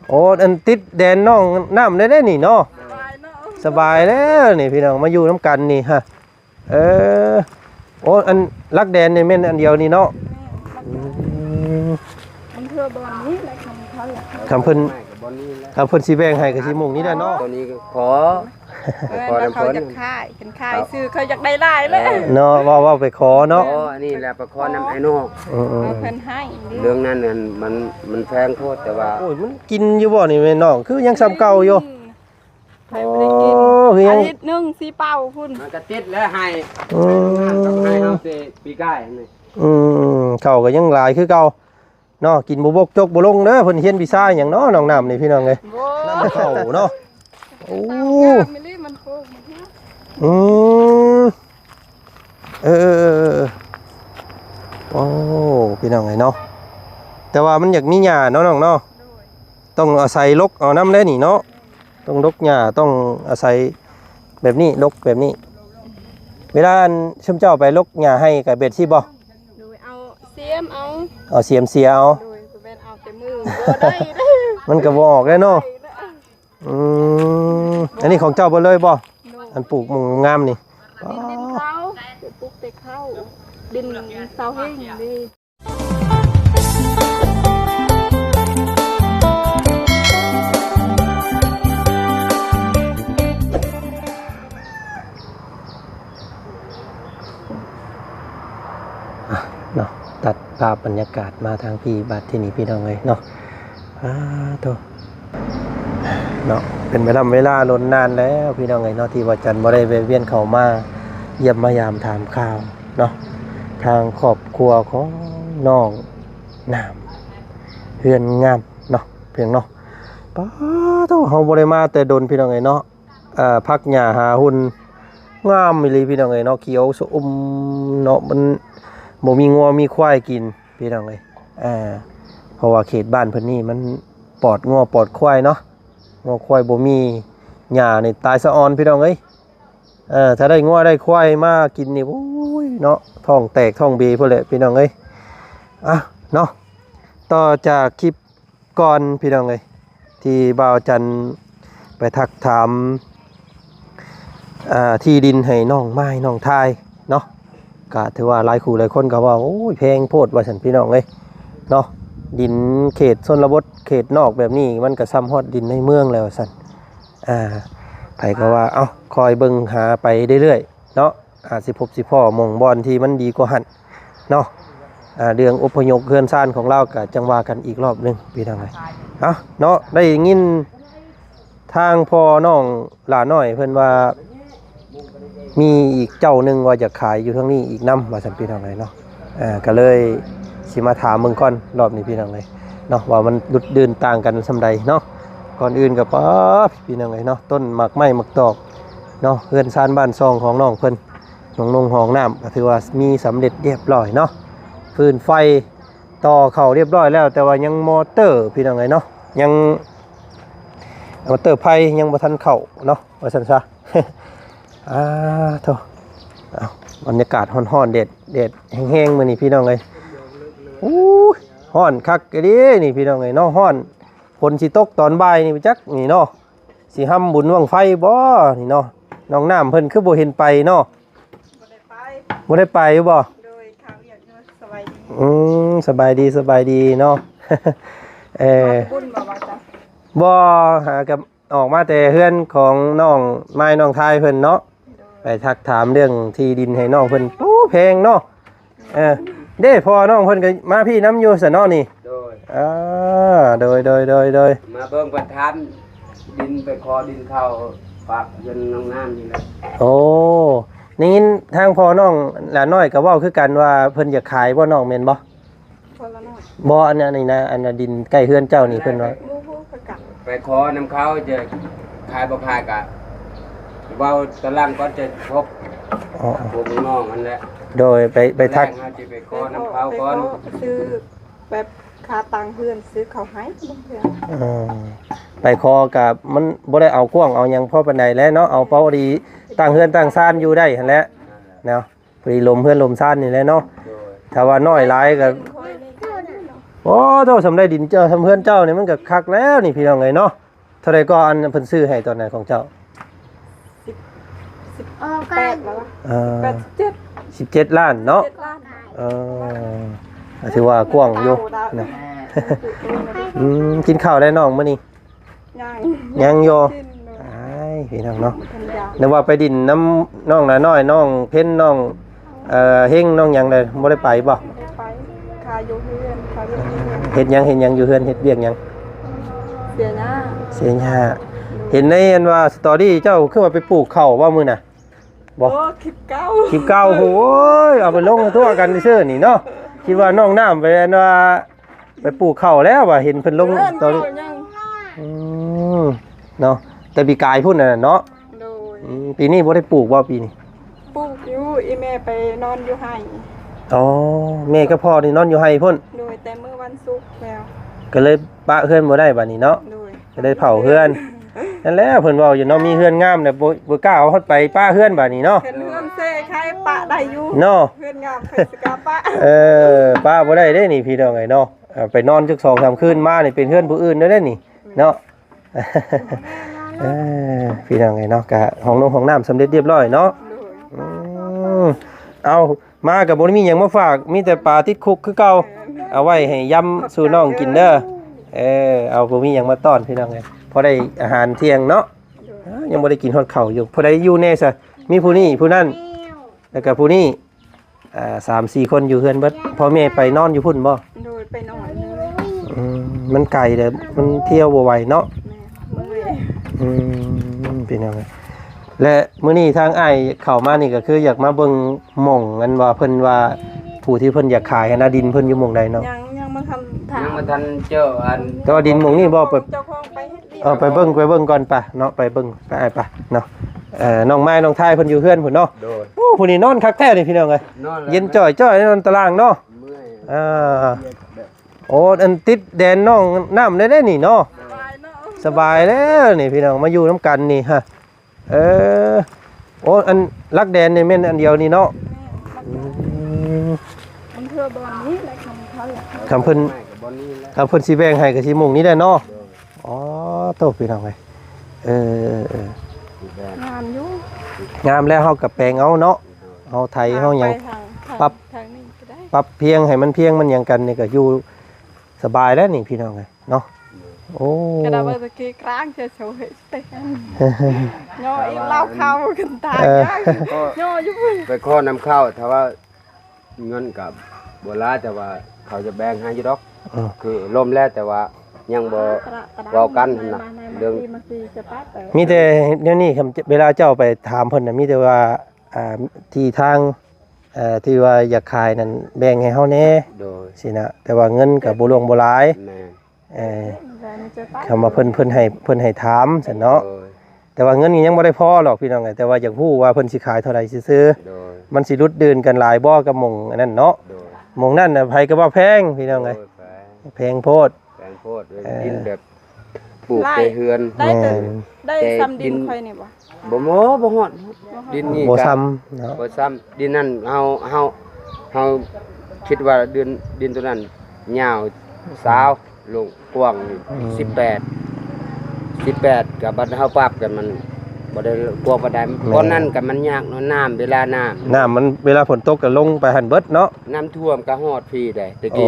โอ้อันติดแดนน้องน้ำได้นี่เนาะสบายแล้วนี่พี่น้องมาอยู่น้ำกันนี่ฮะโอ้อันลักแดนนี่แม่นอันเดียวนี่เนาะมันเพื่อบอลนี้อะไรของเขา คำเพิ่นสีแบงให้กับสีมุงนี่ได้เนาะ ตัวนี้ก็ขอ แล้วเขาจะค่ายเป็นค่ายซื้อเขาอยากได้ลายเลย เนาะว่าไปขอเนาะ อันนี้แหละประคอน้ำไอ้นอก เอาเพิ่นให้ เรื่องนั้นเนี่ยมันแพงโคตรแต่ว่า โอ้ยมันกินอยู่บ่นี่แม่น้องคือยังซ้ำเก่าอยู่ ใครไม่ได้กิน คือยัง อาทิตย์นึงสีเป่าคุณ มันก็ติดแล้วให้ให้เอาเตปีก้ายนี่ เข้าก็ยังหลายคือเก่าเนาะกินบ่บกจกบ่ลงเด้อเพิ่นเฮียนวิชาหยังเนาะน้องน้ำนี่พี่น้องเอ้ยน้ำเข้าเนาะโอ้ ไม่รีบมันโค้งมันเนาะ โอ้พี่น้องเอ้ยเนาะแต่ว่ามันอยากมีหญ้าเนาะน้องเนาะต้องอาศัยลกเอาน้ำได้นี่เนาะต้องลกหญ้าต้องอาศัยแบบนี้ลกแบบนี้เวลาชุมเจ้าไปลกหญ้าให้กับเบ็ดที่บ่ โดยเอาเสียมเอา เอาเสียมเสียเอา โดยเป็นเอาแต่มือบ่ได้ มันก็บ่ออกได้เนาะอันนี้ของเจ้าบ่เลยบ่อันปลูกมุงงามนี่ ดินเขาเดี๋ยวปุ๊บไปเข้าดินเสาเฮงดี เนาะตัดภาพบรรยากาศมาทางพี่บัดที่นี่พี่น้องเลยเนาะโตเนาะเป็นเวลาล้นนานแล้วพี่น้องเลยเนาะที่ว่าจันบ่ได้แวะเวียนเข้ามาเยี่ยมมายามถามข่าวเนาะทางครอบครัวของน้องน้ำเฮือนงามเนาะเพียงเนาะป้าโตเฮาบ่ได้มาแต่ดนพี่น้องเลยเนาะพักหญ้าหาหุ่นงามอีหลีพี่น้องเลยเนาะเขียวสะอุ่มเนาะมันบ่มีงัวมีควายกินพี่น้องเอ้ยเพราะว่าเขตบ้านเพิ่นนี่มันปลอดงัวปลอดควายเนาะงัวควายบ่มีหญ้านี่ตายสะออนพี่น้องเอ้ยถ้าได้งัวได้ควายมากินนี่โอ้ยเนาะท้องแตกท้องเบพุ่นแหละพี่น้องเอ้ยเนาะต่อจากคลิปก่อนพี่น้องเอ้ยที่บ่าวจันไปทักถามที่ดินให้น้องไม้น้องทายเนาะก็ถือว่าหลายคู่หลายคนก็ว่าโอ้ยแพงโพดว่าฉันพี่น้องเอ้ยเนาะดินเขตชนบทเขตนอกแบบนี้มันก็ซ้ำฮอดดินในเมืองแล้วสั่นไผก็ว่าเอ้าคอยเบิ่งหาไปเรื่อยๆเนาะสิพบสิพ่อหม่องบอนที่มันดีกว่าหั่นเนาะเรื่องอพยพเฮือนซ่านของเราก็จังว่ากันอีกรอบนึงพี่น้องเอ้ยเนาะได้ยินทางพ่อน้องหลาน้อยเพิ่นว่ามีอีกเจ้าหนึ่งว่าจะขายอยู่ทางนี้อีกน้ำมาสัมพี่น้องเลยเนาะก็เลยสิมาถามมึงก่อนรอบนี้พี่น้องเลยเนาะว่ามันดุดเดินต่างกันสำใดเนาะก่อนอื่นกับพี่น้องเลยเนาะต้นหมากไม้หมากตอกเนาะเฮือนซานบ้านซองของน้องเพิ่นน้องห้องน้ำก็ถือว่ามีสำเร็จเรียบร้อยเนาะฟืนไฟต่อเข่าเรียบร้อยแล้วแต่ว่ายังมอเตอร์พี่น้องเลยเนาะยังมอเตอร์ไฟยังบ่ทันเข่าเนาะว่าซั่นซะโธ่บรรยากาศฮ้อนๆเด็ดแห้งๆมื้อนี้พี่น้องเอ้ยฮ้อนคักกะดินี่พี่น้องเอ้ยเนาะฮ้อนฝนสิตกตอนบ่ายนี่จักนี่เนาะสิห้ำบุญบั้งไฟบ่นี่เนาะน้องน้ำเพิ่นคือบ่เห็นไปเนาะบ่ได้ไปอยู่บ่โดยข่าวอย่างสบายดีสบายดีเนาะบุญบ่ว่าจ้ะบ่หากับออกมาแต่เฮือนของน้องไม้น้องทายเพิ่นเนาะไปทักถามเรื่องที่ดินให้น้องเพิ่นโอ้แพงเนาะเด้พอน้องเพิ่นก็มาพี่น้ำอยู่ซะเนาะนี่โดยโดยมาเบิ่งประทานดินไปคอดินเข้าฝากเงินน้องน้ำนี่แหละโอ้นี่ทางพอน้องหลานน้อยก็เว้าคือกันว่าเพิ่นอยากขายบ่น้องแม่นบ่บ่อันนี้นะอันดินใกล้เฮือนเจ้านี่เพิ่นว่าไปขอน้ำเขาจะขายบ่ขายกะเว้าตะล่างก็จะพบพวกน้องมันแหละโดยไปทักไปขอน้ำเขาก่อนซื้อแบบคาตังเพื่อนซื้อเขาให้เพื่อนไปคอกับมันบ่ได้เอากว้างเอาหยังพอปานใดแล้วเนาะเอาเป้าดีตั้งเฮือนตั้งซ่านอยู่ได้หั่นแหละเนาะพอดีลมเฮือนลมซ่านนี่แหละเนาะถ้าว่าน้อยหลายก็ โอ้เจ้าสำได้ดินเจ้าทำเพื่อนเจ้านี่มันก็คักแล้วนี่พี่น้องเอ้ยเนาะเท่าใดก็อันเพิ่นซื้อให้ตอนไหนของเจ้า 8แล้ววะ เอ่อ 8 17 ล้านเนาะ 7ล้าน เออถือว่ากว้างอยู่นะกินข้าวได้น้องมื้อนี้ ยัง ยังอยู่ กินเนอะ อ้ายพี่น้องเนาะ ทันยา นึกว่าไปดินน้ำน้องน้อยน้องเพ้นน้องเฮงน้องหยังเลยบ่ได้ไปบ่ ไปคาอยู่เฮือนคาอยู่เฮือน เฮ็ดหยังอยู่เฮือนเฮ็ดเวียกหยัง เสียหน้า เสียหญ้าเห็นในอันว่าสตอรี่เจ้าคือว่าไปปลูกข้าวว่ามื้อน่ะบ่ โอ้คลิปเก่า คลิปเก่าโอ้ยเอาไปลงทั่วกันซื่อๆนี่เนาะคิดว่าน้องน้ำไปอันว่าไปปลูกข้าวแล้วว่าเห็นเพิ่นลงสตอรี่ ยัง อืมเนาะแต่ปีกายพุ่นน่ะเนาะ โดย ปีนี้บ่ได้ปลูกบ่ปีนี้ ปลูกอยู่อีแม่ไปนอนอยู่ให้ อ๋อแม่กับพ่อนี่นอนอยู่ไห้พุ่น โดยแต่มื้อวันศุกร์แล้ว ก็เลยปะเฮือนบ่ได้บัดนี้เนาะ โดย ก็เลยเผาเฮือนนั่นแหละเพิ่นเว้าอยู่เนาะมีเฮือนงามแต่บ่กล้าเอาฮอดไปป้าเฮือนบัดนี้เนาะ เห็นเฮือนเซ่ใครปะได้อยู่ เนาะ เฮือนงามใครสกาปะ ป้าบ่ได้เด้นี่พี่น้องไอ้เนาะไปนอนจัก2-3คืนมานี่เป็นเฮือนผู้อื่นเด้อนี่เนาะ พี่น้องไงเนาะกะห้องน้ำสำเร็จเรียบร้อยเนาะ โดย เอามากับบ่มีหยังมาฝากมีแต่ปลาติดคุกคือเก่าเอาไว้ให้ยำสู่น้องกินเด้อเอาบ่มีหยังมาต้อนพี่น้องไงพอได้อาหารเที่ยงเนาะยังบ่ได้กินฮอดข้าวอยู่พอได้อยู่แน่ซะมีผู้นี้ผู้นั้นแล้วก็ผู้นี้3-4 คนอยู่เฮือนเบิดพ่อแม่ไปนอนอยู่พุ่นบ่ โดยไปนอนเลย มันไกลเด้อมันเที่ยวบ่ไหวเนาะ แม่เมื่อย เป็นยังไงและมื้อนี้ทางอ้ายเข้ามานี่ก็คืออยากมาเบิ่งหม่องอันว่าเพิ่นว่าผู้ที่เพิ่นอยากขายนะดินเพิ่นอยู่หม่องใดเนาะ ยังมาทำถาม ยังมาทันเจ้าอัน แต่ว่าดินหม่องนี้บ่ไป เจ้าของไปเฮ็ดดี ไปเบิ่งก่อนปะเนาะไปเบิ่งไปอ้ายปะเนาะน้องไม้น้องทายเพิ่นอยู่เฮือนพุ่นเนาะ โดด โอ้ผู้นี้นอนคักแท้นี่พี่น้องเอ้ย นอนแล้ว เย็นจ้อยๆนอนตารางเนาะ เมื่อย โอ้อันติดแดนน้องน้ำได้นี่เนาะ สบายเนาะ สบายแล้วนี่พี่น้องมาอยู่น้ำกันนี่ฮะโอ้อันลักแดนนี่แม่นอันเดียวนี่เนาะ มันเทื่อบอลนี้แหละคำเขาอยาก คำเพิ่น ไม่กับบอนนี่แล้ว คำเพิ่นสิแบ่งให้ก็สิหมุ่งนี้ได้เนาะอ๋อโตพี่น้องเอ้ยที่แบน งานอยู่ งามแล้วเฮากับแปลงเอาเนาะเฮาไทยเฮาหยัง ไปทาง ปรับ ทางนี้ก็ได้ ปรับเพียงให้มันเพียงมันหยังกันนี่ก็อยู่สบายแล้วนี่พี่น้องเอ้ยเนาะโอ้ กระดาษตะกี้กลางจะโชว์เฮ็ดเต้นย่ออีกเล่าเข้ากันตายยากย่ออยู่เพิ่น ไปข้อนำเข้าถ้าว่าเงินกับบัวลาแต่ว่าเขาจะแบ่งให้อยี่ดอก คือล่มแล้วแต่ว่ายังบ่เว้ากันนะเรื่อง มันสิจะปัดแต่ มีแต่เดี๋ยวนี้คำเวลาเจ้าไปถามเพิ่นน่ะมีแต่ว่าที่ทางที่ว่าอยากขายนั่นแบ่งให้เฮาแหน่ โดย สินะแต่ว่าเงินก็บ่หลวงบ่หลาย แม่ มันจะปัด คำว่าเพิ่นให้ถามซั่นเนาะ โดย แต่ว่าเงินนี่ยังบ่ได้พอหรอกพี่น้องไงแต่ว่าอยากฮู้ว่าเพิ่นสิขายเท่าไหร่ซื่อ โดย ๆมันสิรุดเดินกันหลายบ่กับหม่องอันนั้นเนาะ โดย หม่องนั้นน่ะไผก็ว่าแพงพี่น้องไง โดยแพง แพงโพด แพงโพดเลยดินแบบปลูกไปเฮือน ได้แต่ แม่น ได้ซ้ำดินค่อยนี่บ่ บ่หมอบ่ฮอดดินนี่ บ่ ก็ ซ้ำเนาะ บ่ซ้ำดินนั้นเฮาคิดว่าดินตัวนั้นยาว20ลงกว้างนี่18กับบัดเฮาปรับกันมันบ่ได้กว้างปานใดเพราะนั้นก็มันยากเนาะน้ำเวลาน้ำ น้ำมันเวลาฝนตกก็ลงไปหั่นเบิดเนาะ น้ำท่วมก็ฮอดพี่ได้ตะ โอ้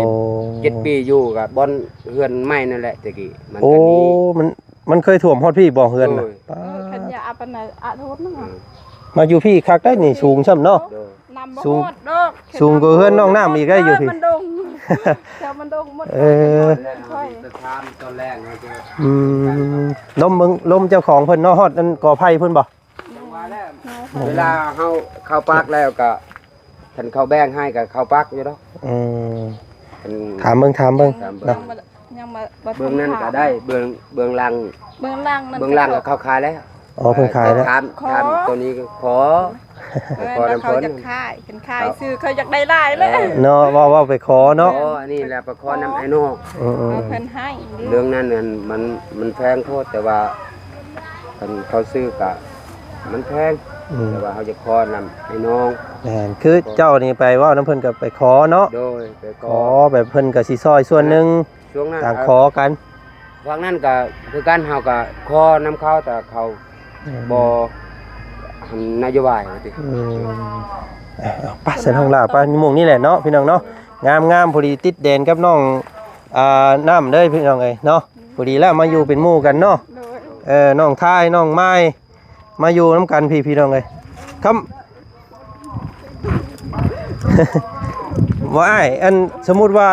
กี้7ปีอยู่ก็บ่อนเฮือนไม้นั่นแหละตะกี้มัน โอ้ ก็นี้ มันเคยท่วมฮอดพี่บ่เฮือนน่ะ โอ้ย ป๊า คันอย่าเอาปานไหนอะโทษนะ มาอยู่พี่คักได้นี่สูงช่ำเนาะ โดย นำบ่ สูง หมดดอก สูงกว่าเฮือนน้องน้ำอีกได้อยู่พี่ มันดงเดี๋ยวมันดงหมด เออ ค่อย ตามตอนแรกเราจะ ลมเจ้าของเพิ่นเนาะฮอดอันก่อไผ่เพิ่นบ่ เวลาเข้าปักแล้วก็คันเข้าแบ่งให้ก็เข้าปักอยู่ดอก อืม คัน ถามเบิ่ง ถามเบิ่ เนาะ ง ยังมาบ่ เบื้องนั้นก็ได้เบื้องหลัง เบื้องล่างนั่น เบื้องหลังก็เข้าขายแล้ว อ๋อเพิ่นขายแล้ว ถามตัวนี้ก็ขอ ขอน้ำเขาจะขายเป็นขายซื้อเขาอยากได้หลายเลย เนาะว่าไปขอเนาะ ขออันนี้แหละประคอน้ำไอ้นอก อืม เอาเพิ่นให้ เรื่องนั้นเนี่ยมันแพงโคตรแต่ว่าคันเขาซื้อก็มันแพง แต่ว่าเขาจะขอนำให้น้อง แม่นคือเจ้านี่ไปเว้าน้ำเพิ่นก็ไปขอเนาะ โดยไป ขอแบบเพิ่นก็สิซอยส่วนหนึง ช่วงนั้น ต่างขอกัน ฝั่งนั้นก็คือการเฮาก็ขอนำเขาแต่เขาบ่ทำนโยบายว่าติ ไป้าเส้นห้องลาป้าหมู่นี่แหละเนาะพี่น้องเนาะงามพอดีติดแดนกับน้องน้ำเด้อพี่น้องเอ้ยเนาะพอดีแล้วมาอยู่เป็นหมู่กันเนาะ โดย น้องทายน้องไม้มาอยู่น้ำกันพี่น้องเอ้ยคำ ว่าอ้ายอันสมมุติว่า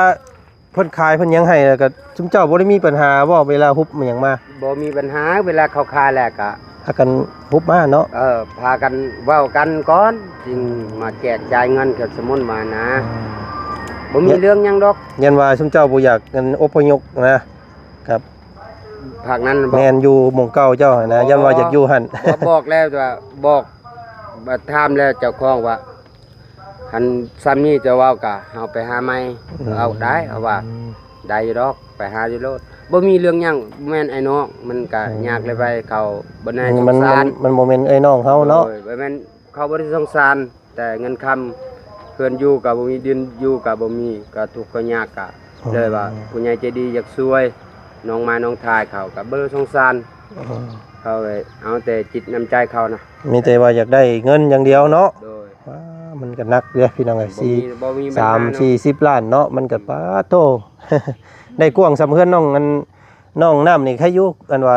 เพิ่นขายเพิ่นหยังให้แล้วก็ซุมเจ้าบ่ได้มีปัญหาบ่เวลาฮุบมันหยังมา บ่มีปัญหาเวลาเขาคาแล้วก็ พากันฮุบมาเนาะ พากันเว้ากันก่อนจึงมาแจกจ่ายเงินกับสมุนมานะบ่มีเรื่องหยังดอก ยันว่าซุมเจ้าบ่อยากกันอพยพนะครับ ภาคนั้นบอก แม่นอยู่หมู่เก่าเจ้าหั่นนะยันว่าอยากอยู่หั่น บอกแล้วว่าบอกบัดถามแล้วเจ้าของว่าคันซ้ำนี้จะเว้าก็เอาไปหาใหม่เอาได้เอาว่าได้อยู่ดอกไปหาอยู่โลดบ่มีเรื่องหยังแม่นไอ้น้องมันก็ยากเลยไปเขาบ่แน่สงสาร มันบ่แม่นเอ้ยน้องเฮาเนาะ โดยบ่แม่นเขาบ่ได้สงสารแต่เงินคำเพิ่นอยู่ก็บ่มีดินอยู่ก็บ่มีก็ทุกข์ก็ยากก็เลยว่าผู้ใหญ่ใจดีอยากช่วยน้องมาน้องทายเขาก็บ่ได้สงสารเขาเลยเอาแต่จิตน้ำใจเขานะ มีแต่ว่าอยากได้เงินอย่างเดียวเนาะ โดย ว้ามันก็หนักเด้อพี่น้องเอ้ย บ่มีปัญ สา หาม เนาะ สี่สิบล้านเนาะมันก็ป้าโต ได้กว้างสำเพื่อนน้องอันน้องน้ำนี่แค่อยู่กันว่า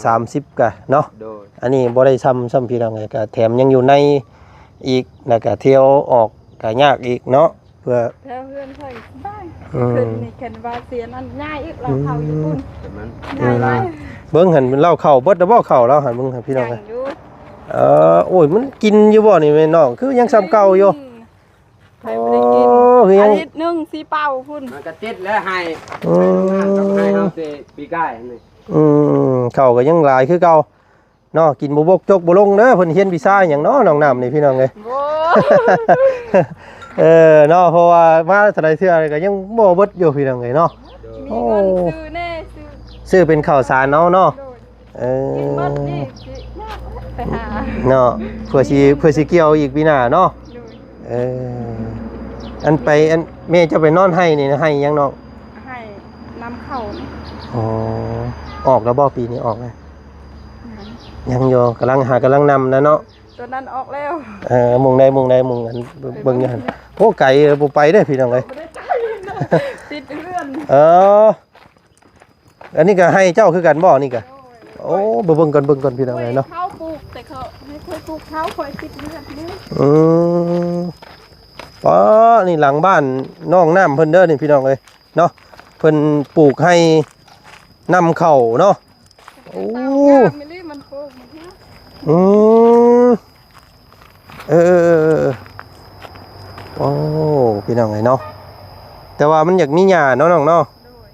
30กะเนาะ โดย อันนี้บ่ได้ซ้ำพี่น้องไงก็แถมยังอยู่ในอีกแล้วก็เที่ยวออกก็ยากอีกเนาะเพื่อ แถวเพื่อนเพิ่นได้ อืม ขึ้นนี่เข็นว่าเสียนั่นง่ายอีกเราเข้าอยู่พุ่น แต่มัน ง่ายเลย เบิ่งหันเล่าเข้าเบิดแล้วบ่เข้าแล้วหันเบิ่งให้พี่น้อง อ ไง ย่างอยู่ โอ้ยมันกินอยู่บ่นี่แม่น้องคือยังซ้ำเก่าอยู่ ใครไม่ได้กิน โอ้คือยั อาง ทิตย์หนึงสิเป่าพุ่น มันก็ติดแล้วให้ อื ให้ ม เฮาสิปีกายนี่ เข้าก็ยังหลายคือเก่าเนาะกินบ่บกจกบ่ลงเด้อเพิ่นเฮียนวิชาหยังเนาะน้องน้ำนี่พี่น้องเอ้ย โว้ เนาะเพราะว่ามาสไลเทื่อก็ยังบ่เบิดอยู่พี่น้องเอ้ยเนาะ มีเงินซื้อแน่ซื้อ ซื้อเป็นข้าวสารเนาะโดย เอ กินหมด อ นี่สิยากไปหา เนาะเพื่อสิเกี่ยวอีกปีหน้าเนาะ โดย เอออันไปอันแม่จะไปนอนให้นี่นะให้ยังน้อง ให้นำเข้านี่ อ๋อออกแล้วบ่ปีนี้ออกนะยังอยู่กำลังนำนะเนาะ ตัวนั้นออกแล้ว มุงใดมุงอันเบิ่งอยู่หั่นโอ้ไก่บ่ไปเด้อพี่น้องเอ้ย ไม่ได้ใจนะติดเรื่อง อันนี้ก็ให้เจ้าคือกันบ่นี่ก็โอ้เบิ่งก่อนพี่น้องเอ้ยเนาะ เขาปลูกแต่เขาไม่เคยปลูกเขาคอยติดเรื่องนี่ ป๋อนี่หลังบ้านน้องน้ำเพิ่นเด้อนี่พี่น้องเอ้ยเนาะเพิ่นปลูกให้นำเข้าเนาะโอ้ เตางามไม่รีบมันปลูกมันเนี่ย อืมโอ้พี่น้องเอ้ยเนาะแต่ว่ามันอยากมีหญ้าเนาะน้องเนาะ โดย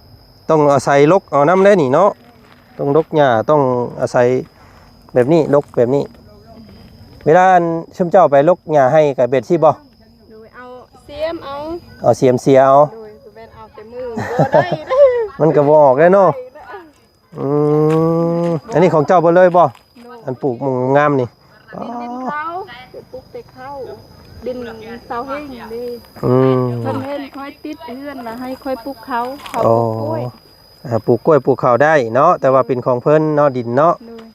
ต้องอาศัยรกเอาน้ำได้นี่เนาะต้องรกหญ้าต้องอาศัยแบบนี้รกแบบนี้ เวลาชมเจ้าไปรกหญ้าให้กับเบ็ดที่บ่ โดยเอาเสียมเอา เอาเสียมเสียเอา โดยคือเป็นเอาแต่มือบ่ได้เด้อ มันก็บ่ออกได้เนาะ อืมอันนี้ของเจ้าบ่เลยบ่ โดย อันปลูกหมุงงามนี่ ดินเขาไปปลูกแต่เขาดินเสาเฮงดี อืม เพิ่นเห็นค่อยติดเฮือนแล้วให้ค่อยปลูกเขาเขา โอ้ ปลูกกล้วยปลูกกล้วยปลูกข้าวได้เนาะแต่ว่าเป็นของเพิ่นเนาะดินเนาะ โดย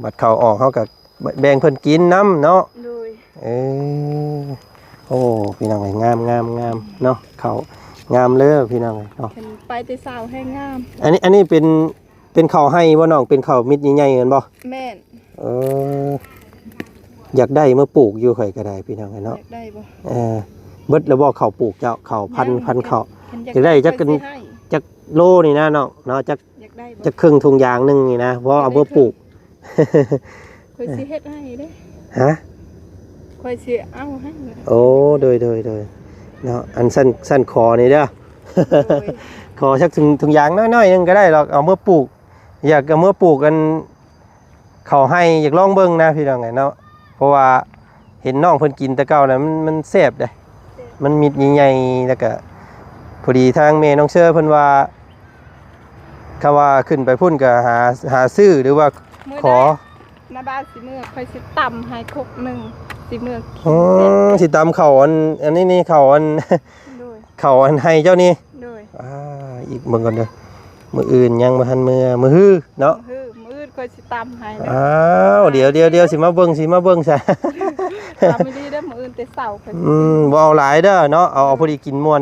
บัดข้าวออกเฮาก็แบ่งเพิ่นกินน้ำเนาะ โดย โอ้พี่น้องเอ้ยงามเนาะข้าวงามเลยพี่น้องเอ้ยเนาะ เห็นไปแต่สาวให้งาม อันนี้เป็นข้าวให้บ่น้องเป็นข้าวมิดใหญ่ๆกันบ่ แม่น เอออยากได้เมื่อปลูกอยู่ข่อยก็ได้พี่น้องเอ้ย อ เนาะ ยากได้บ่ เบิดแล้วบ่ข้าวปลูกเจ้าข้าวพันข้าว อยากได้จักกัน ค่อยสิให้ จักโลนี่นะน้องเนาะจัก อยากได้บ่ จักครึ่งถุงยางหนึงนี่นะเพราะเอาเมื่อปลูก ค่อยสิเฮ็ดให้เด้ ฮะ ค่อยสิเอาให้ โอ้โดยเนาะอันสั้นคอนี่เด้อ โดย ขอสักถุงยางน้อยๆนึงก็ได้หรอกเอาเมื่อปลูก อยากเอาเมื่อปลูกกันเขาให้อยากลองเบิ่งนะพี่น้องไงเนาะเพราะว่าเห็นน้องเพิ่นกินแต่เก่านะมันแซ่บเด้มันมิดใหญ่ๆแล้วก็พอดีทางแม่น้องเชื่อเพิ่นว่าคำว่าขึ้นไปพุ่นก็หาซื้อหรือว่า มื้อ ขอ ใ นาบ้านสิเมื่อค่อยสิตำให้ครกหนึ่งสิเมื่อ สิตามเขาอันนี้นี่เขาอัน โดย เขาอันให้เจ้านี่ โดย อีกเบิ่งก่อนเด้อมื้ออื่นยังบ่ทันมื้อฮื้อเนาะ มืดค่อยสิตำให้เลย อ้าวเดี๋ยวสิมาเบิ่งซะ ตำไม่ดีได้อมืออื่นแต่เสาค่อยสิ บ่เอาหลายเด้อเนาะเอาพอดีกินม่วน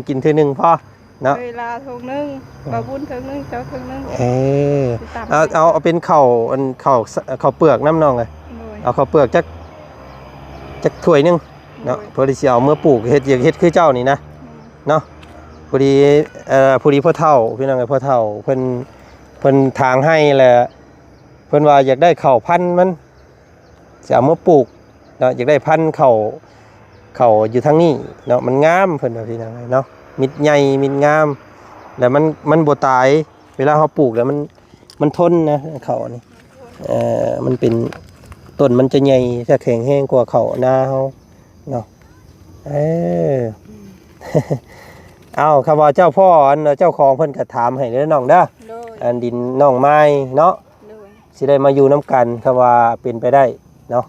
กินเทื่อนึงพอเนาะ เวลาทงนึงบ่บุญทงนึงเจ้าทงนึง สิตำ เอาเป็นข้าวอันข้าวเปลือกน้ำน้องเลย โดย เอาข้าวเปลือกจักถ้วยหนึงเนาะพอดีสิเอาเมื่อปลูกเฮ็ดอยากเฮ็ดคือเจ้านี่นะเนาะพอดีพ่อเฒ่าพี่น้องไอ้พ่อเฒ่าเพิ่นทางให้แหละเพิ่นว่าอยากได้ข้าวพันธุ์มันสิเอามาปลูกเนาะอยากได้พันธุ์ข้าวอยู่ทางนี้เนาะมันงามเพิ่นว่าพี่น้องเนาะมิดใหญ่มิดงามแล้วมันบ่ตายเวลาเฮาปลูกแล้วมันทนนะข้าวนี่มันเป็นต้นมันจะใหญ่จะแข็งแรงกว่าข้าวนาเฮาเนาะเอาคำว่าเจ้าพ่ออันเจ้าของเพิ่นก็ถามให้เด้อน้องเด้อ โดย อันดินน้องไม้เนาะ โดย สิได้มาอยู่น้ำกันคำว่าเป็นไปได้เนาะ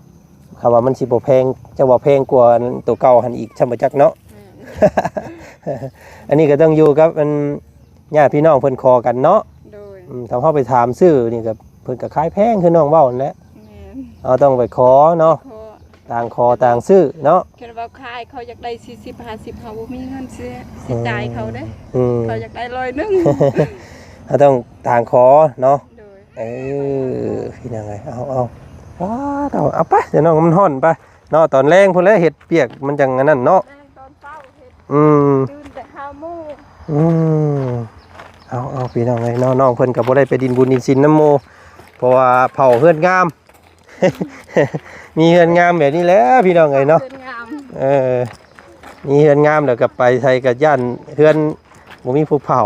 คำว่ามันสิบ่แพงจะบ่แพงกว่าตัวเก่าหันอีกช่ำบ่จักเนาะ อันนี้ก็ต้องอยู่กับมันญาติพี่น้องเพิ่นคอกันเนาะ โดย ถ้าเฮาไปถามซื้อนี่ก็เพิ่นก็ขายแพงคือน้องเว้านั่นแหละ แม่น เอาต้องไปขอเนาะ ขอ ต่างคอต่างซื้อเนาะ แค่ว่าขายเขาอยากได้40 50เขาบ่มีเงินซื้อสิจ่ายเขาเด้ อืม เขาอยากได้100นึง เราต้องต่างคอเนาะ โดย พี่นางไงเอาเอาไปเดี๋ยวน้องมันห่อนไปเนาะตอนแรงพุ่นแล้วเห็ดเปียกมันจังอันนั้นเนาะ แม่ตอนเช้าเฮ็ด อืม ตื่นแต่5โมง เอาพี่น้องไงน้องเพิ่นกับบ่ได้ไปดินบุญดินศิลป์น้ำโมเพราะว่าเผาเฮือนงาม มีเฮือนงามแบบนี้แหล้วพี่น้องไงเนาะ เพิ่นงาม มีเฮือนงามเดี๋ยวกลับไปไทยกับย่านเฮือนบ่มีผู้เผา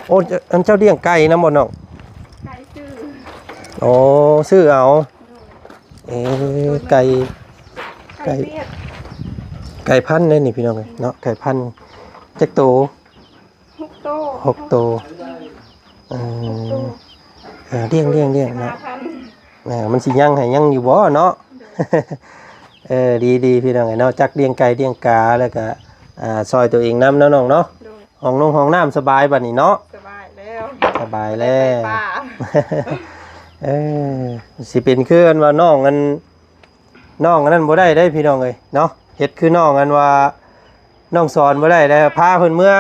โอ้อันเจ้าเลี้ยงไก่นะบ่น้อง ไก่ชื่อ โอ้ซื้อเอาไก่ ไก่เวียด ไก่พันธุ์เลยนี่พี่น้องเนาะไก่พันธุ์จักโต 6 โต 6โตเลี้ยงนะ 5,000 มันสิยังให้ยังอยู่บ่เนาะ ดีพี่น้องเนาะจักเลี้ยงไก่เลี้ยงกาแล้วก็ซอยตัวเองน้ำเนาะน้องเนาะ โดย ห้องน้ำสบายบัดนี้เนาะ สบายแล้ว สบายแล้ว ไปป่า สิเป็นคืออันว่าน้องอันนั้นบ่ได้ได้พี่น้องเอ้ยเนาะเฮ็ดคือน้องอันว่าน้องสอนบ่ได้แล้วพาเพิ่นเมื่อ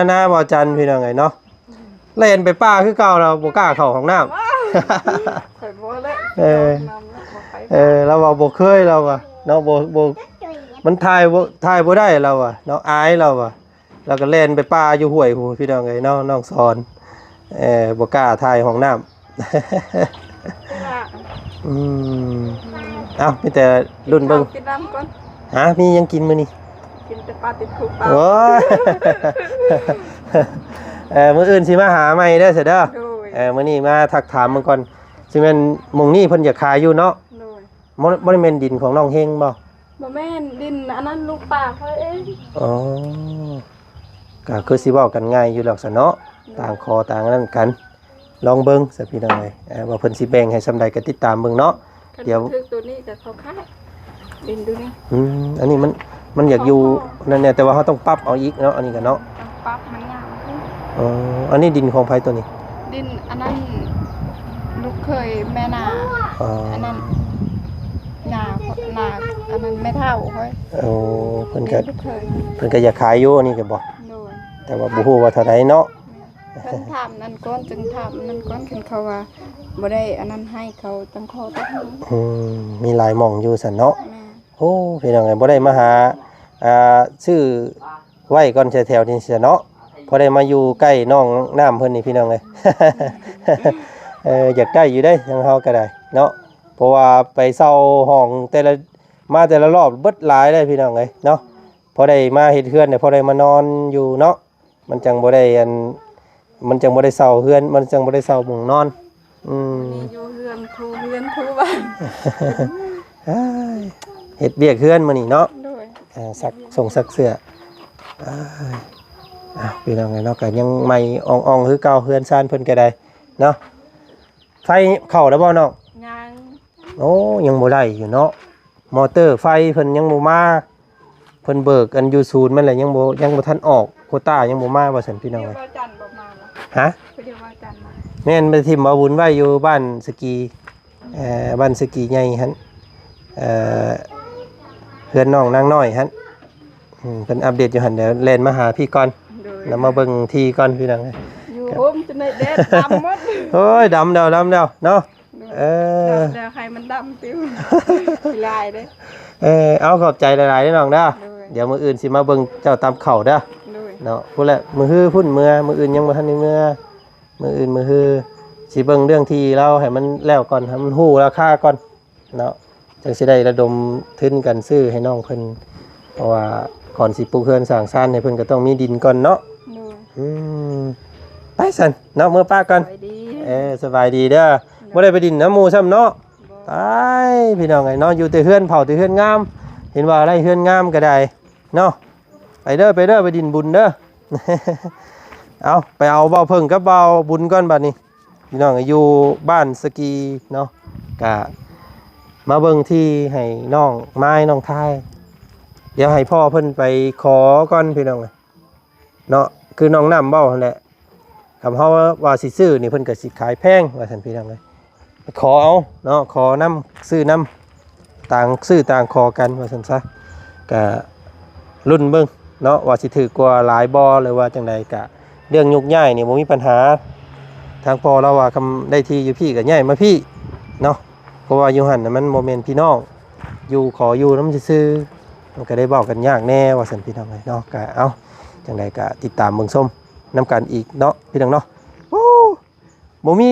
หน้าบ่จันพี่น้องเอ้ยเนาะเล่นไปป่าคือเก่าเราบ่กล้าเข้าห้องน้ำ ข่อยบ่เลย เราว่าบ่เคยเราอ่ะเนาะบ่มันถ่ายบ่ได้เราอ่ะเนาะอายเราอ่ะเราก็เล่นไปป่าอยู่ห้วยหูพี่น้องเอ้ยเนาะน้องสอนบ่กล้าถ่ายห้องน้ำ เอ้ามีแต่รุ่นเบิ่ง กินน้ำก่อน มียังกินมื้อนี้ กินแต่ปลาติดคุกเปล่า โอ้ย มื้ออื่นสิมาหาใหม่เด้อเสยเด้อ โดย มื้อนี้มาทักถามมึงก่อนสิแม่นหม่องนี้เพิ่นอยากขายอยู่เนาะ โดย บ่ได้แม่นดินของน้องเฮงบ่ บ่แม่นดินอันนั้นลูกป่าเขาเอง อ๋อก็คือสิเว้ากันง่ายอยู่แล้วซะเนาะต่างคอต่างนั้นกัน ลองเบิ่งซะพี่น้องเอ้ยว่าเพิ่นสิแบ่งให้ซำใดก็ติดตามเบิ่งเนาะ เดี๋ยว คือตัวนี้กับเขาขายดินดูนี่ อันนี้มันอยากอยู่นั่นเนี่ยแต่ว่าเขาต้องปรับเอาอีกเนาะอันนี้กันเนาะ ต้องปรับมันยาก อ๋ออันนี้ดินของไผตัวนี้ ดินอันนั้นลูกเคยแม่นา อ๋อ อันนั้นนาอันนั้นไม่เท่าค่อย โอ้เพิ่นก็ ลูกเคย อยากขายอยู่อันนี้ก็บ่ โดย แต่ว่าบ่ฮู้ว่าเท่าใดเนาะ เพิ่นถามนั่นก้อนจึงถามนั่นก้อนขึ้นเขาว่าบ่ได้อันนั้นให้เขาตั้งคอตั้งหู มีหลายหม่องอยู่ซั่นเนาะ แม่ โอ้พี่น้องเอ้ยบ่ได้มาหาซื้อไว้ก่อนแถวๆนี้ซะเนาะพอได้มาอยู่ใกล้น้องน้ำเพิ่นนี่พี่น้องเอ้ย อยากได้อยู่ได้ทางเฮาก็ได้เนาะเพราะว่าไปเช่าห้องแต่ละรอบเบิดหลายได้พี่น้องเอ้ยเนาะพอได้มาเฮ็ดเฮือนเนี่ยพอได้มานอนอยู่เนาะมันจังบ่ได้มันจังบ่ได้เช่าเฮือนมันจังบ่ได้เช่าหมุงนอนนี่อยู่เฮือนทูบ้าน เฮ็ดเวียกเฮือนมื้อนี้เนาะ โดย ซักเสื้อพี่น้องเอ้ยเนาะก็ยังใหม่อ่องๆคือเก่าเฮือนซ่านเพิ่นก็ได้เนาะ ไฟเข้าแล้วบ่น้อง ยัง โอ้ยังบ่ได้อยู่เนาะมอเตอร์ไฟเพิ่นยังบ่มาเพิ่นเบิกอันอยู่ศูนย์มันแหละยังบ่ทันออกโควต้ายังบ่มาว่าซั่นพี่น้อง เดี๋ยว เอ้ย ว่าจันทร์บ่มาบ่ ฮะ เดี๋ยวว่าจันทร์มา แม่นไปทิ่มเอาบุญไว้อยู่บ้านสกีบ้านสกีใหญ่หั่นเพื่อนน้องนางน้อยหั่นเพิ่นอัปเดตอยู่หั่นเดี๋ยวแล่นมาหาพี่ก่อน โดย แล้วมาเบิ่งที่ก่อนพี่น้องเอ้ย อยู่โฮมจนได้เด็ดดำหมด โอ้ยดำแล้วเนาะเออ ดำแล้วใครมันดำปิ้วลายเด้ เอาขอบใจหลายๆเด้อน้องเด้อ โดย เดี๋ยวมื้ออื่นสิมาเบิ่งเจ้าตามเข่าเด้อ โดย เนาะพุ่นแหละมื้อฮื้อพุ่นมื้ออื่นยังบ่ทันได้มื้ออื่นมื้อฮื้อสิเบิ่งเรื่องที่เราให้มันแล้วก่อนให้มันฮู้ราคาก่อนเนาะจังสิได้ระดมทุนกันซื้อให้น้องเพิ่นเพราะว่าก่อนสิปลูกเรือนสร้างซ่านให้เพิ่นก็ต้องมีดินก่อนเนาะ โดย ไปสั่นเนาะมื้อป้าก่อน ไปดี สบายดีเด้อบ่ได้ไปดินน้ำหมู่ซ้ำเนาะไปพี่น้องไอ้เนาะอยู่แต่เฮือนเผาแต่เฮือนงาม เห็นว่าอะไรเฮือนงามก็ได้เนาะไปเด้อไปดินบุญเด้อ เอาไปเอาเบาเพิ่งกับเบาบุญก่อนบัดนี้พี่น้องอยู่บ้านสกีเนาะกะมาเบิ่งที่ให้น้องไม้น้องทายเดี๋ยวให้พ่อเพิ่นไปขอก่อนพี่น้องเนาะคือน้องน้ำเบ้านั่นแหละคำเฮาว่าสิซื้อนี่เพิ่นก็สิขายแพงว่าซั่นพี่น้องเลยไปขอเอาเนาะขอน้ำซื้อน้ำต่างซื้อต่างขอกันว่าซั่นซะกะรุ่นเบิ่งเนาะว่าสิถือกว่าหลายบ่หรือว่าจังใดกะเรื่องยุกย้ายนี่บ่มีปัญหาทางพ่อเราว่าคำได้ที่อยู่พี่ก็ย้ายมาพี่เนาะเพราะว่าอยู่หั่นน่ะมันบ่แม่นพี่น้องอยู่ขออยู่นำซื่อๆมันก็ได้บอกกันยากแน่ว่าซั่นพี่น้องเอ้ยเนาะกะเอาจังใดกะติดตามเบิ่งชมนำกันอีกเนาะพี่น้องเนาะโอ้บ่มี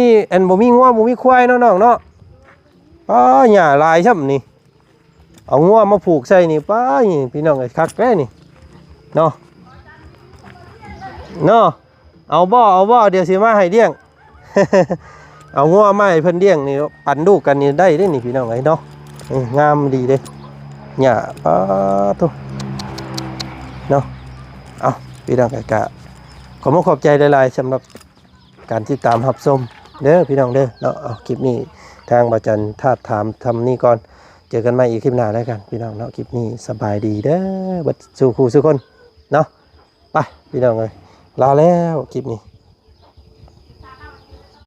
บ่มีงัวบ่มีควายเนาะน้องเนาะป้าหญ้าหลายช่ำนี่เอางัวมาผูกใส่นี่ป้านี่พี่น้องเอ้ยคักแท้นี่เนาะเอาบ่เดี๋ยวสิมาให้เลี้ยง เอางัวมาให้เพิ่นเลี้ยงนี่ปั่นลูกกันนี่ได้เด้นี่พี่น้องเอ้ยเนาะงามดีเด้หญ้าป้าตุเนาะเอาพี่น้องกะขอบใจหลายๆสำหรับการติดตามรับชมเด้อพี่น้องเด้อเนาะเอาคลิปนี้ทางบ่จันทาถามทำนี่ก่อนเจอกันใหม่อีกคลิปหน้าแล้วกันพี่น้องเนาะคลิปนี้สบายดีเด้อบัดสู่คู่สู่คนเนาะไปพี่น้องเอ้ยลาแล้วคลิปนี้